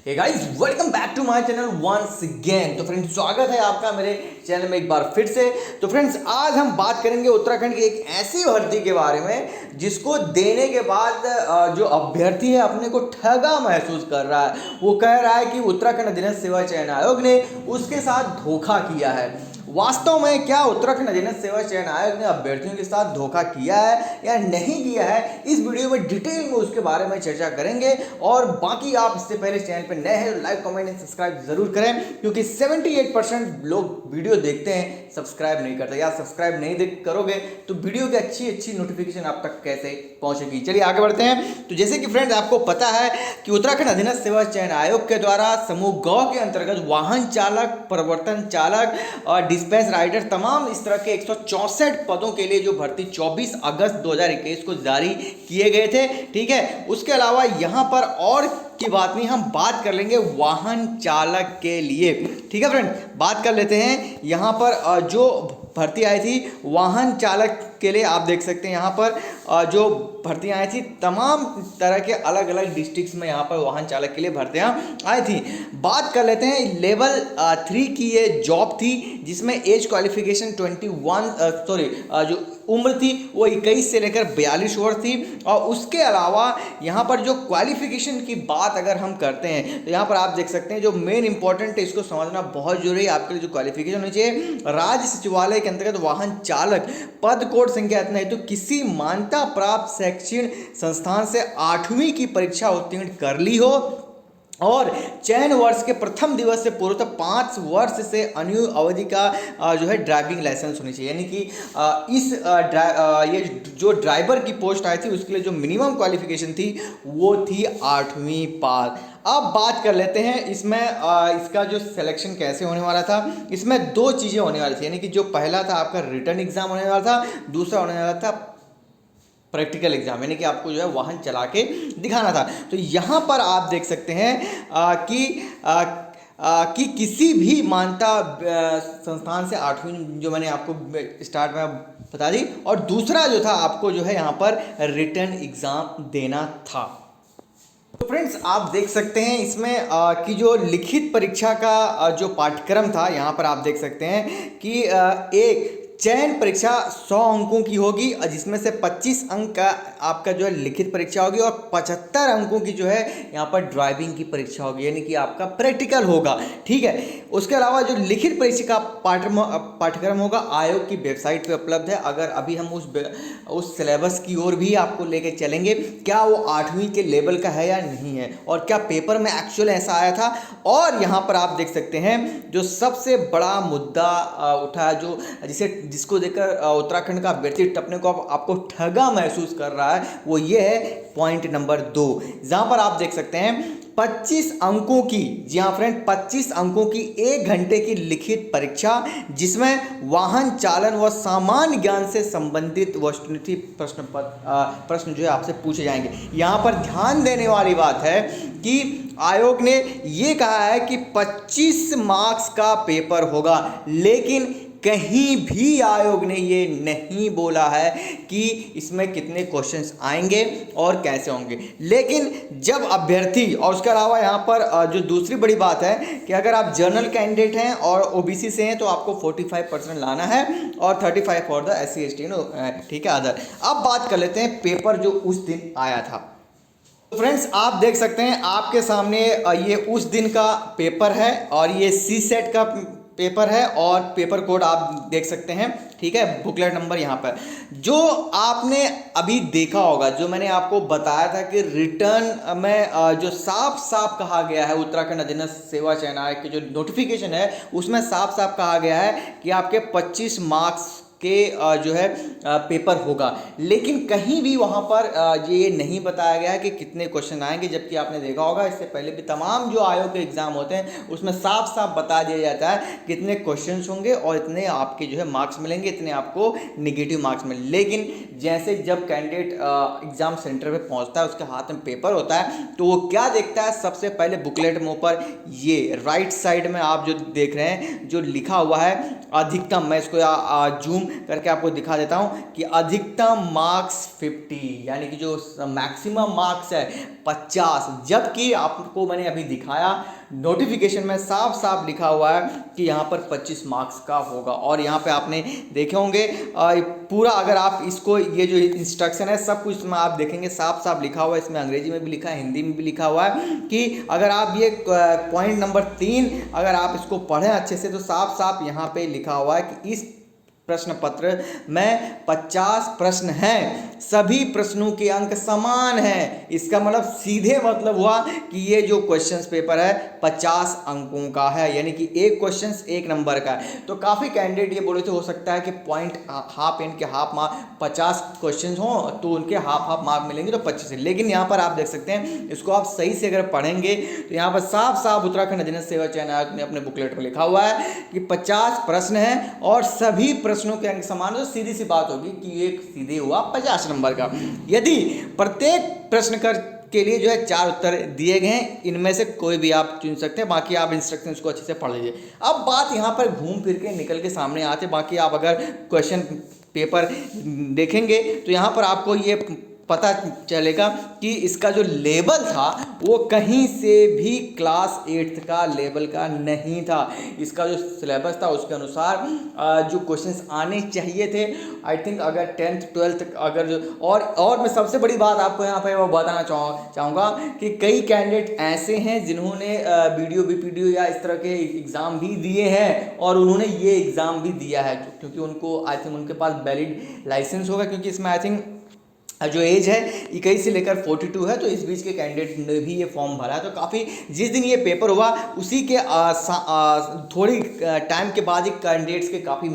Hey guys, welcome back to my channel once again. तो friends, स्वागत है आपका मेरे चैनल में एक बार फिर से। तो फ्रेंड्स, आज हम बात करेंगे उत्तराखंड की एक ऐसी भर्ती के बारे में जिसको देने के बाद जो अभ्यर्थी है अपने को ठगा महसूस कर रहा है। वो कह रहा है कि उत्तराखंड अधीनस्थ सेवा चयन आयोग ने उसके साथ धोखा किया है। वास्तव में क्या उत्तराखंड अधीनस्थ सेवा चयन आयोग ने अभ्यर्थियों के साथ धोखा किया है या नहीं किया है, इस वीडियो में डिटेल में उसके बारे में चर्चा करेंगे। और बाकी आप इससे पहले चैनल पर नए हैं तो लाइक कमेंट एंड सब्सक्राइब जरूर करें, क्योंकि 78% लोग वीडियो देखते हैं सब्सक्राइब नहीं करते। या सब्सक्राइब नहीं करोगे तो वीडियो की अच्छी नोटिफिकेशन आप तक कैसे पहुंचेगी। चलिए आगे बढ़ते हैं। तो जैसे कि फ्रेंड्स, आपको पता है कि उत्तराखंड अधीनस्थ सेवा चयन आयोग के द्वारा समूह गौ के अंतर्गत वाहन चालक, परिवर्तन चालक और डिस्पैच राइडर, तमाम इस तरह के 164 पदों के लिए जो भर्ती 24 अगस्त 2021 को जारी किए गए थे। ठीक है, उसके अलावा यहाँ पर और की बात नहीं, हम बात कर लेंगे वाहन चालक के लिए। ठीक है फ्रेंड, बात कर लेते हैं। यहाँ पर जो भर्ती आई थी वाहन चालक के लिए, आप देख सकते हैं यहाँ पर जो भर्तियाँ आई थी तमाम तरह के अलग अलग डिस्ट्रिक्ट्स में यहाँ पर वाहन चालक के लिए भर्तियाँ आई थी। बात कर लेते हैं लेवल 3 की ये जॉब थी, जिसमें एज क्वालिफिकेशन 21 जो उम्र थी वो 21 से लेकर 42 वर्ष थी। और उसके अलावा यहाँ पर जो क्वालिफिकेशन की बात अगर हम करते हैं तो यहाँ पर आप देख सकते हैं जो मेन इंपॉर्टेंट है, इसको समझना बहुत जरूरी है। आपके लिए जो क्वालिफिकेशन होनी चाहिए, राज्य सचिवालय के अंतर्गत वाहन चालक पद कोड संख्या इतना है तो किसी मान्यता प्राप्त शैक्षणिक संस्थान से 8वीं की परीक्षा उत्तीर्ण कर ली हो और चयन वर्ष के प्रथम दिवस से पूर्व 5 वर्ष से अन्य अवधि का जो है ड्राइविंग लाइसेंस होनी चाहिए। यानी कि ये जो ड्राइवर की पोस्ट आई थी उसके लिए जो मिनिमम क्वालिफिकेशन थी वो थी 8वीं पास। अब बात कर लेते हैं इसमें इसका जो सिलेक्शन कैसे होने वाला था। इसमें 2 चीज़ें होने वाली थी, यानी कि जो पहला था आपका रिटन एग्जाम होने वाला था, दूसरा होने वाला था प्रैक्टिकल एग्जाम, यानी कि आपको जो है वाहन चला के दिखाना था। तो यहाँ पर आप देख सकते हैं कि किसी भी मान्यता संस्थान से 8वीं जो मैंने आपको स्टार्ट में बता दी, और दूसरा जो था आपको जो है यहाँ पर रिटन एग्जाम देना था। तो फ्रेंड्स, आप देख सकते हैं इसमें कि जो लिखित परीक्षा का जो पाठ्यक्रम था, यहाँ पर आप देख सकते हैं कि एक चयन परीक्षा 100 अंकों की होगी, जिसमें से 25 अंक का आपका जो है लिखित परीक्षा होगी और 75 अंकों की जो है यहाँ पर ड्राइविंग की परीक्षा होगी, यानी कि आपका प्रैक्टिकल होगा। ठीक है, उसके अलावा जो लिखित परीक्षा का पाठ्यक्रम होगा आयोग की वेबसाइट पे उपलब्ध है। अगर अभी हम उस सिलेबस की ओर भी आपको लेके चलेंगे, क्या वो 8वीं के लेवल का है या नहीं है, और क्या पेपर में एक्चुअल ऐसा आया था। और यहाँ पर आप देख सकते हैं जो सबसे बड़ा मुद्दा उठा, जिसको देखकर उत्तराखंड का अभ्यर्थी अपने को आपको ठगा महसूस कर रहा है, वो ये है पॉइंट नंबर 2, जहां पर आप देख सकते हैं 25 अंकों की, जी हाँ फ्रेंड, 25 अंकों की 1 घंटे की लिखित परीक्षा, जिसमें वाहन चालन व सामान्य ज्ञान से संबंधित वस्तुनिधि प्रश्न जो है आपसे पूछे जाएंगे। यहाँ पर ध्यान देने वाली बात है कि आयोग ने ये कहा है कि 25 मार्क्स का पेपर होगा, लेकिन कहीं भी आयोग ने ये नहीं बोला है कि इसमें कितने क्वेश्चंस आएंगे और कैसे होंगे। लेकिन जब अभ्यर्थी, और उसके अलावा यहाँ पर जो दूसरी बड़ी बात है कि अगर आप जनरल कैंडिडेट हैं और ओबीसी से हैं तो आपको 45% लाना है और 35 फॉर द SC ST, ठीक है, अदर। अब बात कर लेते हैं पेपर जो उस दिन आया था। तो फ्रेंड्स, आप देख सकते हैं आपके सामने ये उस दिन का पेपर है और ये सी सेट का पेपर है और पेपर कोड आप देख सकते हैं। ठीक है, बुकलेट नंबर यहाँ पर जो आपने अभी देखा होगा, जो मैंने आपको बताया था कि रिटर्न में जो साफ साफ कहा गया है, उत्तराखंड अधीनस्थ सेवा चयन आयोग की जो नोटिफिकेशन है उसमें साफ साफ कहा गया है कि आपके 25 मार्क्स के जो है पेपर होगा, लेकिन कहीं भी वहाँ पर ये नहीं बताया गया है कि कितने क्वेश्चन आएंगे। जबकि आपने देखा होगा इससे पहले भी तमाम जो आयोग के एग्जाम होते हैं उसमें साफ साफ बता दिया जाता है कितने क्वेश्चंस होंगे और इतने आपके जो है मार्क्स मिलेंगे, इतने आपको नेगेटिव मार्क्स मिलेंगे। लेकिन जैसे जब कैंडिडेट एग्जाम सेंटर पे पहुंचता है, उसके हाथ में पेपर होता है, तो वो क्या देखता है, सबसे पहले बुकलेट में ऊपर ये राइट साइड में आप जो देख रहे हैं जो लिखा हुआ है अधिकतम, मैं इसको जूम करके आपको दिखा देता हूं कि अधिकतम मार्क्स 50, यानी कि जो मैक्सिमम मार्क्स है 50, जबकि आपको मैंने अभी दिखाया नोटिफिकेशन में साफ साफ लिखा हुआ है कि यहाँ पर 25 मार्क्स का होगा। और यहाँ पे आपने देखे होंगे पूरा, अगर आप इसको ये जो इंस्ट्रक्शन है सब कुछ इसमें आप देखेंगे साफ साफ लिखा हुआ है, इसमें अंग्रेजी में भी लिखा है, हिंदी में भी लिखा हुआ है कि अगर आप ये पॉइंट नंबर 3 अगर आप इसको पढ़ें अच्छे से तो साफ साफ यहाँ पे लिखा हुआ है कि इस प्रश्न पत्र में 50 प्रश्न हैं, सभी प्रश्नों के अंक समान हैं। इसका मतलब सीधे मतलब हुआ कि ये जो क्वेश्चंस पेपर है 50 अंकों का है, यानी कि एक क्वेश्चंस 1 नंबर का है। तो काफ़ी कैंडिडेट ये बोले थे हो सकता है कि पॉइंट हाफ एंड के हाफ मार्क 50 क्वेश्चन हो तो उनके हाफ मार्क मिलेंगे तो 25 है। लेकिन यहाँ पर आप देख सकते हैं, इसको आप सही से अगर पढ़ेंगे तो यहाँ पर साफ साफ उत्तराखंड अधीनस्थ सेवा चयन आयोग ने अपने बुकलेट में लिखा हुआ है कि 50 प्रश्न हैं और सभी प्रश्नों के अंक समान। तो सीधी सी बात होगी कि एक सीधे हुआ 50 नंबर का। यदि प्रत्येक प्रश्न के लिए जो है 4 उत्तर दिए गए हैं, इनमें से कोई भी आप चुन सकते हैं, बाकी आप इंस्ट्रक्शंस को अच्छे से पढ़ लीजिए। अब बात यहाँ पर घूम फिर के निकल के सामने आते, बाकी आप अगर क्वेश्चन पेपर देखेंगे तो यहाँ पर आपको ये पता चलेगा कि इसका जो लेवल था वो कहीं से भी क्लास 8 का लेवल का नहीं था। इसका जो सिलेबस था उसके अनुसार जो क्वेश्चंस आने चाहिए थे, आई थिंक अगर 10th 12th अगर जो और मैं सबसे बड़ी बात आपको यहाँ पे वो बताना चाहूँगा कि कई कैंडिडेट ऐसे हैं जिन्होंने वीडियो या इस तरह के एग्ज़ाम भी दिए हैं और उन्होंने ये एग्ज़ाम भी दिया है, क्योंकि उनको आई थिंक उनके पास वैलिड लाइसेंस होगा, क्योंकि इसमें आई थिंक जो एज है 21 से लेकर 42 है। तो इस बीच के कैंडिडेट ने भी ये फॉर्म भरा है। तो काफ़ी जिस दिन ये पेपर हुआ उसी के थोड़ी टाइम के बाद ही कैंडिडेट्स के काफ़ी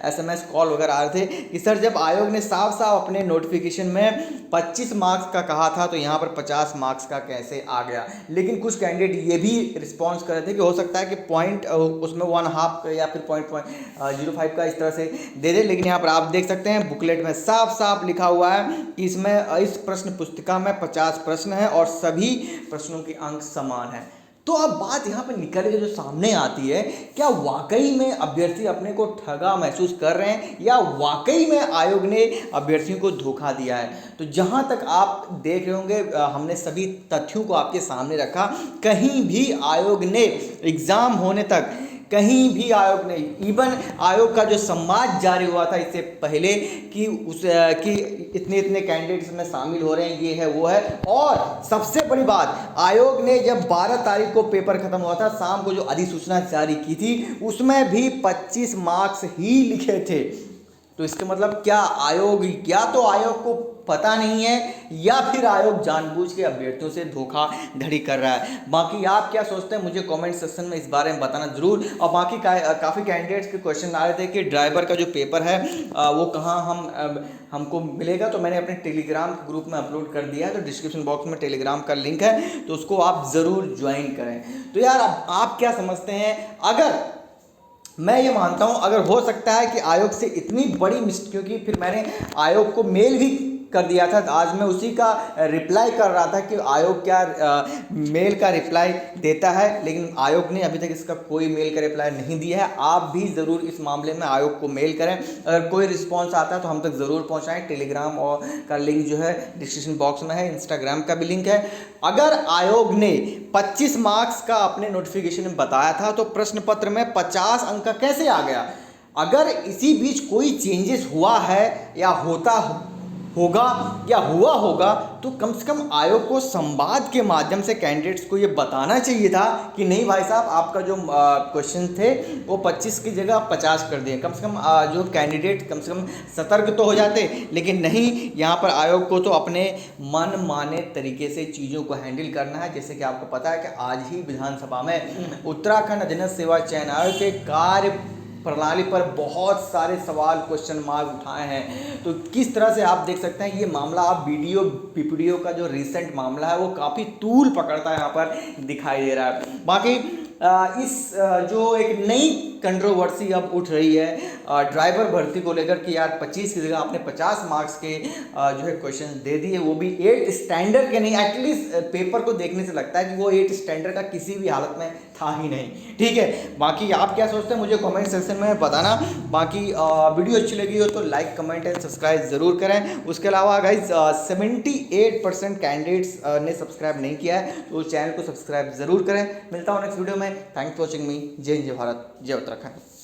SMS कॉल वगैरह आ रहे थे कि सर जब आयोग ने साफ साफ अपने नोटिफिकेशन में 25 मार्क्स का कहा था तो यहाँ पर 50 मार्क्स का कैसे आ गया। लेकिन कुछ कैंडिडेट ये भी रिस्पॉन्स कर रहे थे कि हो सकता है कि पॉइंट उसमें 1/2 या फिर 0.05 का इस तरह से दे दे। लेकिन यहाँ पर आप देख सकते हैं बुकलेट में साफ साफ लिखा हुआ है कि इसमें इस प्रश्न पुस्तिका में 50 प्रश्न हैं और सभी प्रश्नों के अंक समान हैं। तो अब बात यहाँ पर निकल के जो सामने आती है, क्या वाकई में अभ्यर्थी अपने को ठगा महसूस कर रहे हैं या वाकई में आयोग ने अभ्यर्थियों को धोखा दिया है। तो जहाँ तक आप देख रहे होंगे हमने सभी तथ्यों को आपके सामने रखा। कहीं भी आयोग ने एग्जाम होने तक कहीं भी आयोग ने, इवन आयोग का जो संवाद जारी हुआ था इससे पहले कि इतने कैंडिडेट्स में शामिल हो रहे हैं, ये है वो है। और सबसे बड़ी बात, आयोग ने जब 12 तारीख को पेपर खत्म हुआ था, शाम को जो अधिसूचना जारी की थी उसमें भी 25 मार्क्स ही लिखे थे। तो इसका मतलब क्या आयोग को पता नहीं है या फिर आयोग जानबूझ के अभ्यर्थियों से धोखाधड़ी कर रहा है। बाकी आप क्या सोचते हैं मुझे कमेंट सेक्शन में इस बारे में बताना जरूर। और बाकी काफ़ी कैंडिडेट्स के क्वेश्चन आ रहे थे कि ड्राइवर का जो पेपर है वो कहाँ हमको मिलेगा। तो मैंने अपने टेलीग्राम ग्रुप में अपलोड कर दिया है, तो डिस्क्रिप्शन बॉक्स में टेलीग्राम का लिंक है, तो उसको आप ज़रूर ज्वाइन करें। तो यार आप क्या समझते हैं, अगर मैं ये मानता हूं अगर हो सकता है कि आयोग से इतनी बड़ी क्योंकि फिर मैंने आयोग को मेल भी कर दिया था, आज मैं उसी का रिप्लाई कर रहा था कि आयोग क्या मेल का रिप्लाई देता है, लेकिन आयोग ने अभी तक इसका कोई मेल का रिप्लाई नहीं दिया है। आप भी ज़रूर इस मामले में आयोग को मेल करें, अगर कोई रिस्पॉन्स आता है तो हम तक ज़रूर पहुंचाएं। टेलीग्राम और का लिंक जो है डिस्क्रिप्शन बॉक्स में है, इंस्टाग्राम का भी लिंक है। अगर आयोग ने 25 मार्क्स का अपने नोटिफिकेशन में बताया था तो प्रश्न पत्र में 50 अंक का कैसे आ गया। अगर इसी बीच कोई चेंजेस हुआ है या हुआ होगा तो कम से कम आयोग को संवाद के माध्यम से कैंडिडेट्स को ये बताना चाहिए था कि नहीं भाई साहब, आपका जो क्वेश्चन थे वो 25 की जगह 50 कर दिए। कम से कम जो कैंडिडेट कम से कम सतर्क तो हो जाते, लेकिन नहीं, यहाँ पर आयोग को तो अपने मन माने तरीके से चीज़ों को हैंडल करना है। जैसे कि आपको पता है कि आज ही विधानसभा में उत्तराखंड अधीनस्थ सेवा चयन आयोग के कार्य प्रणाली पर बहुत सारे सवाल क्वेश्चन मार्क उठाए हैं। तो किस तरह से आप देख सकते हैं, ये मामला आप वीडियो पीपीडीओ का जो रिसेंट मामला है वो काफ़ी तूल पकड़ता है यहाँ पर दिखाई दे रहा है। बाकी जो एक नई कंट्रोवर्सी अब उठ रही है ड्राइवर भर्ती को लेकर कि यार 25 की जगह आपने 50 मार्क्स के जो है क्वेश्चन दे दिए, वो भी 8 स्टैंडर्ड के नहीं। एटलीस्ट पेपर को देखने से लगता है कि वो 8 स्टैंडर्ड का किसी भी हालत में था ही नहीं। ठीक है, बाकी आप क्या सोचते हैं मुझे कमेंट सेक्शन में बताना। बाकी वीडियो अच्छी लगी हो तो लाइक कमेंट एंड सब्सक्राइब जरूर करें। उसके अलावा गाइज 78% कैंडिडेट्स ने सब्सक्राइब नहीं किया है तो चैनल को सब्सक्राइब जरूर करें। मिलता हूँ नेक्स्ट वीडियो में। थैंक्स फॉर वॉचिंग मी। जय हिंद, जय भारत, जय उत्तराखंड।